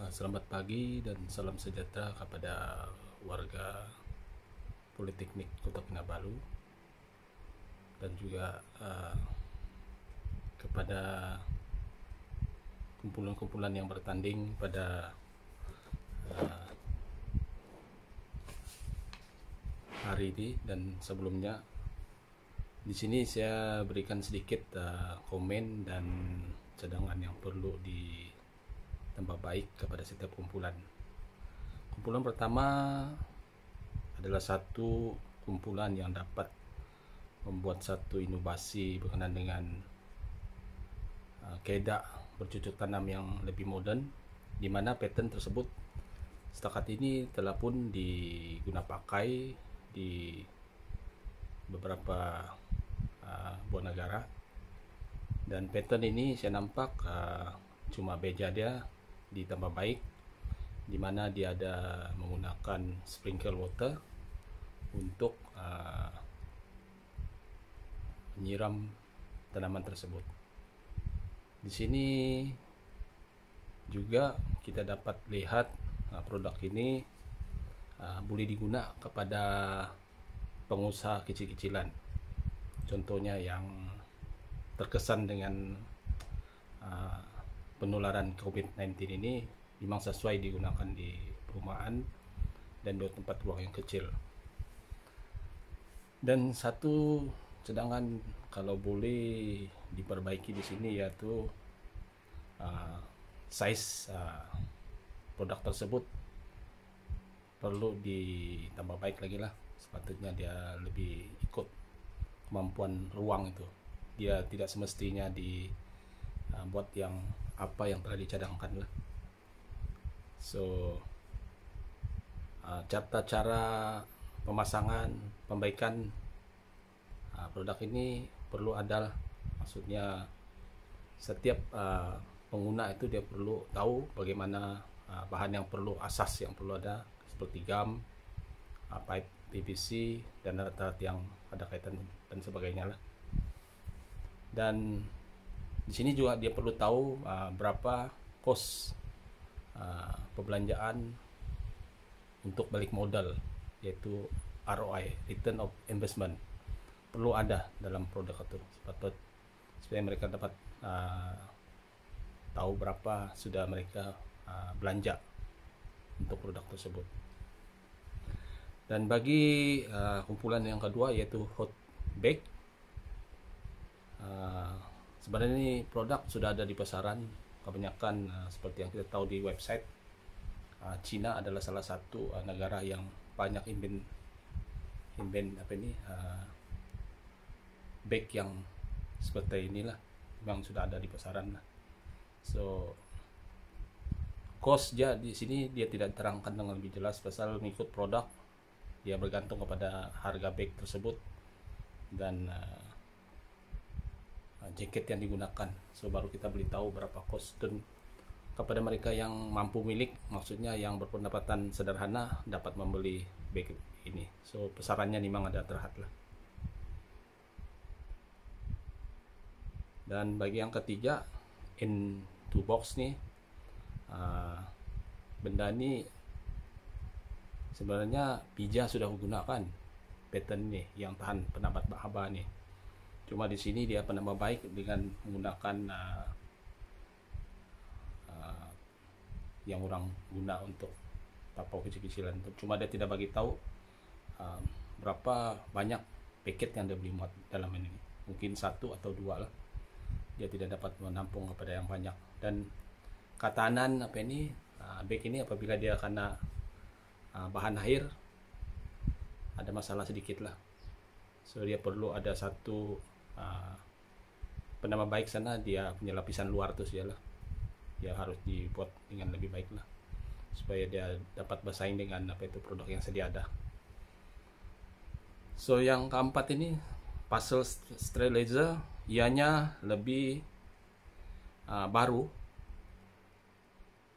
Selamat pagi dan salam sejahtera kepada warga Politeknik Kota Kinabalu dan juga kepada kumpulan-kumpulan yang bertanding pada hari ini dan sebelumnya. Di sini saya berikan sedikit komen dan cadangan yang perlu ditambah baik kepada setiap kumpulan. Kumpulan pertama adalah satu kumpulan yang dapat membuat satu inovasi berkenaan dengan kaedah bercocok tanam yang lebih modern, di mana pattern tersebut setakat ini telah pun digunakan pakai di beberapa buah negara, dan pattern ini saya nampak cuma beja dia ditambah baik, di mana dia ada menggunakan sprinkle water untuk menyiram tanaman tersebut. Di sini juga kita dapat lihat produk ini boleh digunakan kepada pengusaha kecil-kecilan. Contohnya yang terkesan dengan penularan COVID-19 ini memang sesuai digunakan di perumahan dan di tempat ruang yang kecil. Dan satu cadangan kalau boleh diperbaiki di sini yaitu size produk tersebut perlu ditambah baik lagi lah. Sepatutnya dia lebih ikut kemampuan ruang itu. Dia tidak semestinya dibuat yang apa yang telah dicadangkan lah. So cara pemasangan, pembaikan produk ini perlu ada, maksudnya setiap pengguna itu dia perlu tahu bagaimana bahan yang perlu, asas yang perlu ada seperti gum, pipe PVC dan alat-alat yang ada kaitan dan sebagainya lah. Dan di sini juga dia perlu tahu berapa kos pembelanjaan untuk balik modal, yaitu ROI, Return of Investment, perlu ada dalam produk itu supaya mereka dapat tahu berapa sudah mereka belanja untuk produk tersebut. Dan bagi kumpulan yang kedua yaitu hot bake, sebenarnya ini produk sudah ada di pasaran kebanyakan. Seperti yang kita tahu di website, Cina adalah salah satu negara yang banyak invent bake yang seperti inilah, memang sudah ada di pasaran lah. So cost dia di sini dia tidak terangkan dengan lebih jelas pasal mengikut produk, dia bergantung kepada harga bag tersebut dan jaket yang digunakan. So baru kita beli tahu berapa cost. Dan kepada mereka yang mampu milik, maksudnya yang berpendapatan sederhana, dapat membeli bag ini. So pasarannya memang ada terhad lah. Dan bagi yang ketiga, in2 box nih, benda ini sebenarnya Pija sudah menggunakan pattern nih yang tahan penambat haba nih. Cuma di sini dia penambah baik dengan menggunakan yang orang guna untuk tapau kecil-kecilan. Cuma dia tidak bagi tahu berapa banyak paket yang dia beli muat dalam ini. Mungkin satu atau dua lah. Dia tidak dapat menampung kepada yang banyak. Dan katanan bag ini apabila dia kena bahan air ada masalah sedikit lah. So dia perlu ada satu penambah baik sana, dia punya lapisan luar tuh lah. Dia harus dibuat dengan lebih baik lah supaya dia dapat bersaing dengan produk yang sedia ada. So yang keempat ini puzzle sterilizer, ianya lebih baru.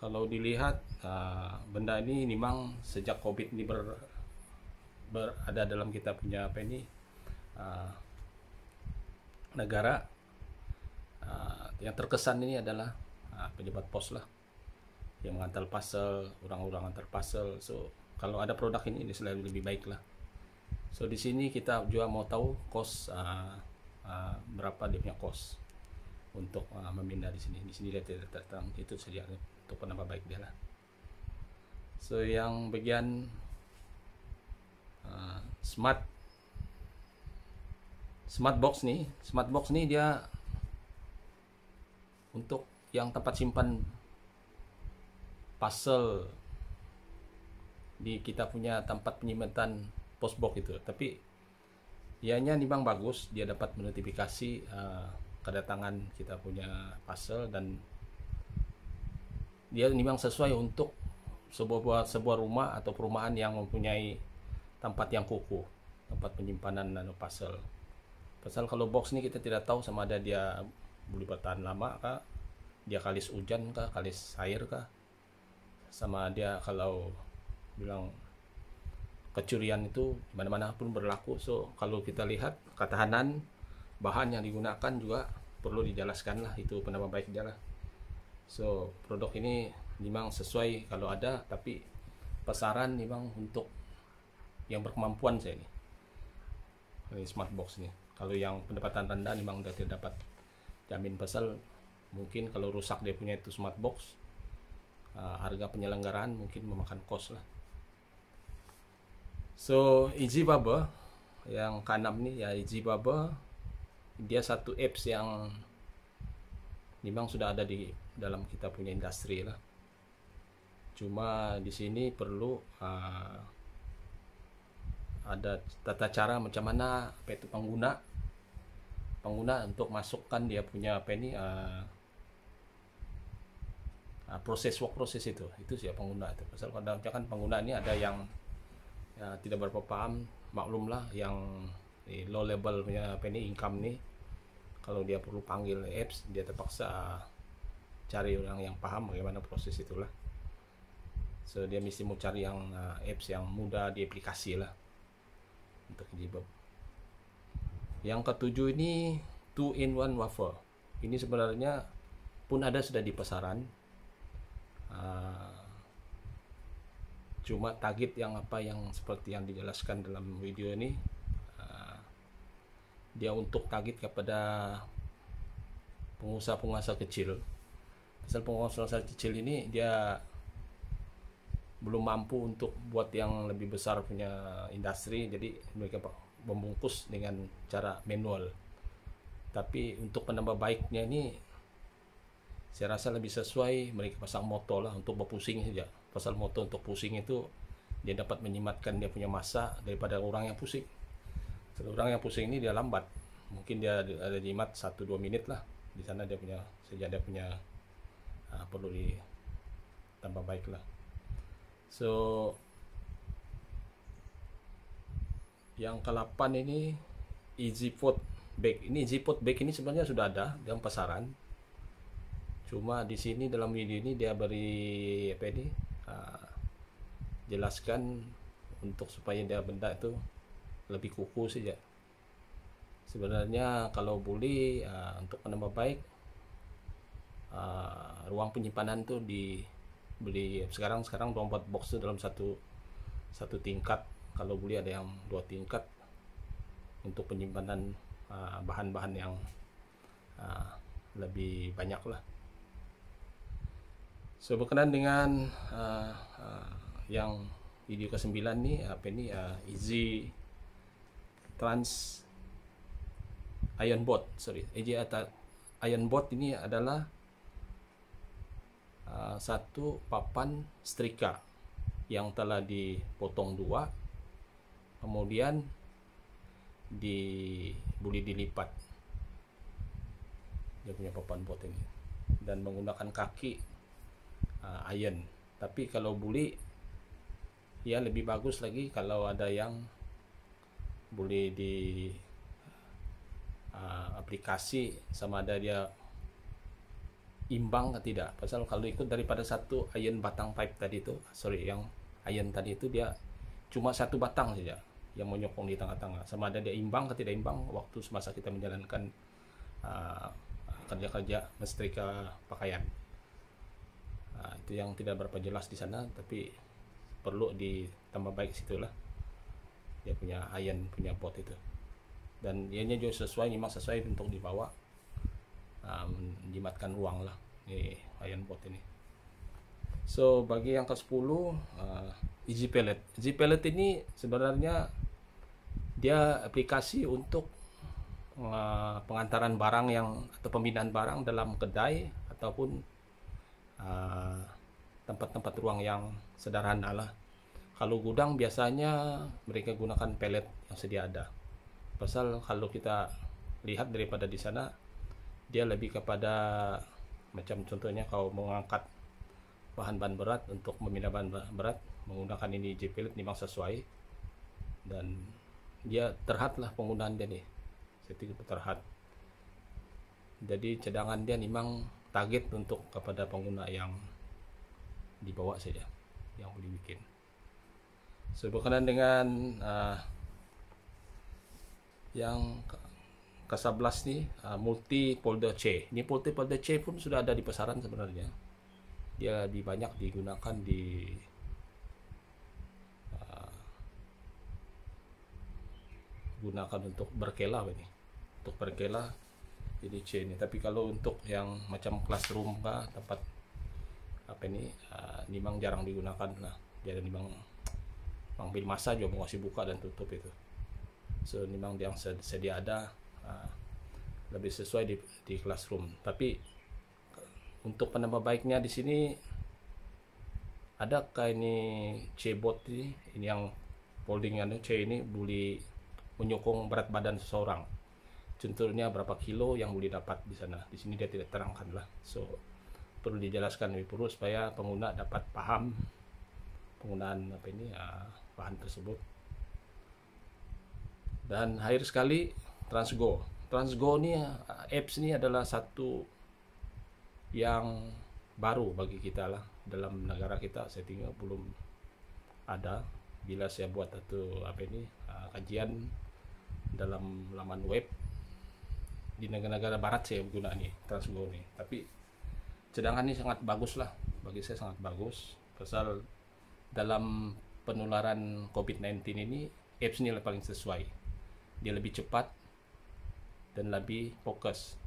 Kalau dilihat benda ini memang sejak COVID ini berada dalam kita punya negara, yang terkesan ini adalah pejabat pos lah. yang mengantar parcel, orang-orang antar parcel. So kalau ada produk ini selalu lebih baik lah. So di sini kita juga mau tahu cost berapa dia punya cost untuk memindah di sini. Di sini dia tidak datang, itu saja untuk penambah baik dia lah. So yang bagian smart box nih dia untuk yang tempat simpan parcel di kita punya tempat penyimpanan post box itu. Tapi ianya memang bagus, dia dapat menotifikasi kedatangan kita punya parcel, dan dia memang sesuai untuk sebuah rumah atau perumahan yang mempunyai tempat yang kukuh, tempat penyimpanan parcel. Pasal kalau box ini kita tidak tahu sama ada dia boleh bertahan lama kah, dia kalis hujan kah, kalis air kah, sama dia kalau bilang kecurian itu mana-mana pun berlaku. So kalau kita lihat ketahanan bahan yang digunakan juga perlu dijelaskan lah, itu penambah baik dia lah. So produk ini memang sesuai kalau ada, tapi pasaran memang untuk yang berkemampuan saya ini smart box ini. Kalau yang pendapatan rendah memang udah tidak dapat jamin, pasal mungkin kalau rusak dia punya itu smart box, harga penyelenggaraan mungkin memakan cost lah. So Easy Bubble yang keenam nih ya, Easy Bubble dia satu apps yang memang sudah ada di dalam kita punya industri lah. Cuma di sini perlu ada tata cara macam mana itu pengguna untuk masukkan dia punya proses itu sih ya pengguna itu. Pasal kadang-kadang pengguna ini ada yang tidak berapa paham, maklum lah yang low level punya income nih, kalau dia perlu panggil apps dia terpaksa cari orang yang paham bagaimana proses itulah. So dia mesti mau cari yang apps yang mudah di aplikasi lah untuk Jibab. Yang ketujuh ini 2-in-1 wafer. Ini sebenarnya pun ada sudah di pasaran. Cuma target yang seperti yang dijelaskan dalam video ini, dia untuk target kepada pengusaha-pengusaha kecil. Pasal pengusaha kecil ini dia belum mampu untuk buat yang lebih besar punya industri, jadi mereka membungkus dengan cara manual. Tapi untuk penambah baiknya ini saya rasa lebih sesuai mereka pasang motor lah untuk berpusing saja. Pasal motor untuk pusing itu dia dapat menyematkan dia punya masa daripada orang yang pusing. Kalau orang yang pusing ini dia lambat, mungkin dia ada jimat 1-2 menit lah di sana, dia punya sejadah punya perlu ditambah baik lah. So yang ke-8 ini Easy Pot Bag. Ini Easy Pot Bag ini sebenarnya sudah ada dalam pasaran. Cuma di sini dalam video ini dia beri jelaskan untuk supaya dia benda itu lebih kukuh saja. Sebenarnya kalau boleh untuk menambah baik ruang penyimpanan tuh dibeli sekarang ruang buat box itu dalam satu tingkat. Kalau boleh ada yang 2 tingkat untuk penyimpanan bahan-bahan yang lebih banyak lah. So berkenaan dengan yang video ke-9 nih Easy Trans Iron Board. Iron Board ini adalah satu papan setrika yang telah dipotong 2, kemudian boleh dilipat dia punya papan board ini, dan menggunakan kaki iron. Tapi kalau boleh ya lebih bagus lagi kalau ada yang boleh di aplikasi sama ada dia imbang atau tidak. Pasal kalau ikut daripada satu iron batang pipe tadi itu, yang iron tadi itu dia cuma satu batang saja yang menyokong di tengah-tengah, sama ada dia imbang atau tidak imbang waktu semasa kita menjalankan kerja-kerja mensetrika pakaian. Itu itu yang tidak berapa jelas di sana, tapi perlu ditambah baik situlah dia punya iron punya pot itu. Dan ianya juga memang sesuai untuk dibawa menjimatkan uang lah di iron pot ini. So bagi yang ke-10 Easy Pallet. Easy Pallet ini sebenarnya dia aplikasi untuk pengantaran barang atau pembinaan barang dalam kedai ataupun tempat-tempat ruang yang sederhana lah. Kalau gudang biasanya mereka gunakan pallet yang sedia ada. Pasal kalau kita lihat daripada di sana, dia lebih kepada macam contohnya kalau mengangkat bahan-bahan berat untuk memindah bahan berat menggunakan ini Easy Pallet memang sesuai, dan dia terhad lah penggunaan dia nih, setting terhad. Jadi cadangan dia memang target untuk kepada pengguna yang dibawa saja yang boleh bikin. So berkenaan dengan yang ke-11 nih, multi folder C. Ini multi folder C pun sudah ada di pasaran sebenarnya. Dia banyak digunakan gunakan untuk berkela ini. Untuk berkela jadi C ini. Tapi kalau untuk yang macam classroom kah, tempat apa ini memang jarang digunakan lah. Jadi memang ambil masa juga mau kasih buka dan tutup itu. So memang yang sedia ada lebih sesuai di classroom. Tapi untuk penambah baiknya di sini adakah ini C-bot ini yang foldingan C ini boleh menyokong berat badan seseorang. Contohnya berapa kilo yang boleh dapat di sana. Di sini dia tidak terangkan lah. So perlu dijelaskan lebih perlu supaya pengguna dapat paham penggunaan bahan tersebut. Dan akhir sekali Transgo. Transgo ini apps ini adalah satu yang baru bagi kita lah dalam negara kita. Saya tinggal belum ada. Bila saya buat kajian dalam laman web di negara-negara barat saya guna nih Transgo nih. Tapi cadangan ini sangat bagus lah, bagi saya sangat bagus. Pasal dalam penularan COVID-19 ini apps ini paling sesuai. Dia lebih cepat dan lebih fokus.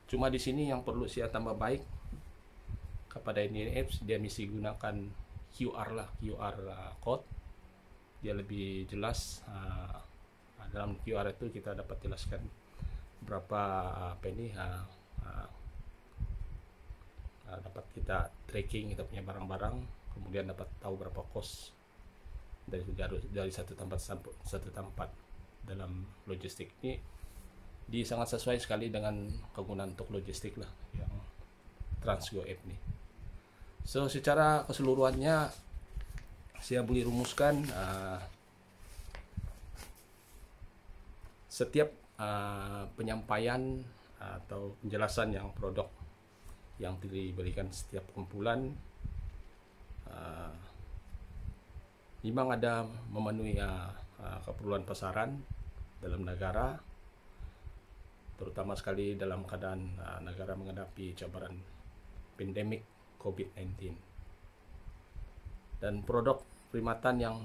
Cuma di sini yang perlu saya tambah baik kepada ini apps, dia mesti gunakan QR code. Dia lebih jelas. Dalam QR itu kita dapat jelaskan berapa dapat kita tracking kita punya barang-barang, kemudian dapat tahu berapa kos dari satu tempat dalam logistik. Ini sangat sesuai sekali dengan kegunaan untuk logistik lah yang Transgo app nih. So secara keseluruhannya saya boleh rumuskan setiap penyampaian atau penjelasan yang produk yang diberikan setiap kumpulan memang ada memenuhi keperluan pasaran dalam negara, terutama sekali dalam keadaan negara menghadapi cabaran pandemik COVID-19. Dan produk perkhidmatan yang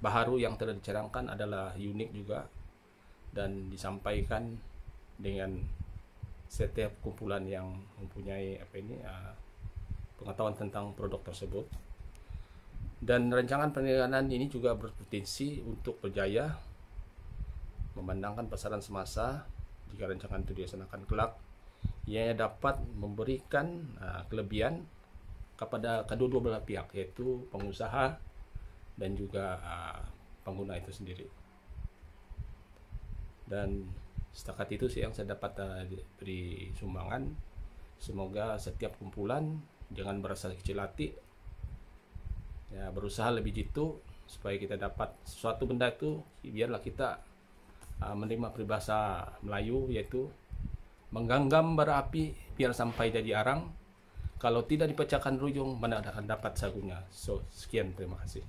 baru yang telah dicanangkan adalah unik juga dan disampaikan dengan setiap kumpulan yang mempunyai pengetahuan tentang produk tersebut. Dan rancangan penelitian ini juga berpotensi untuk berjaya memandangkan pasaran semasa. Jika rancangan itu dilaksanakan kelak, ia dapat memberikan kelebihan kepada kedua belah pihak, yaitu pengusaha dan juga pengguna itu sendiri. Dan setakat itu sih yang saya dapat beri sumbangan. Semoga setiap kumpulan jangan merasa kecil hati, ya, berusaha lebih jitu supaya kita dapat sesuatu benda itu. Biarlah kita menerima peribahasa Melayu, yaitu menggenggam bara api biar sampai jadi arang. Kalau tidak dipecahkan rujung, mana akan dapat sagunya. So sekian, terima kasih.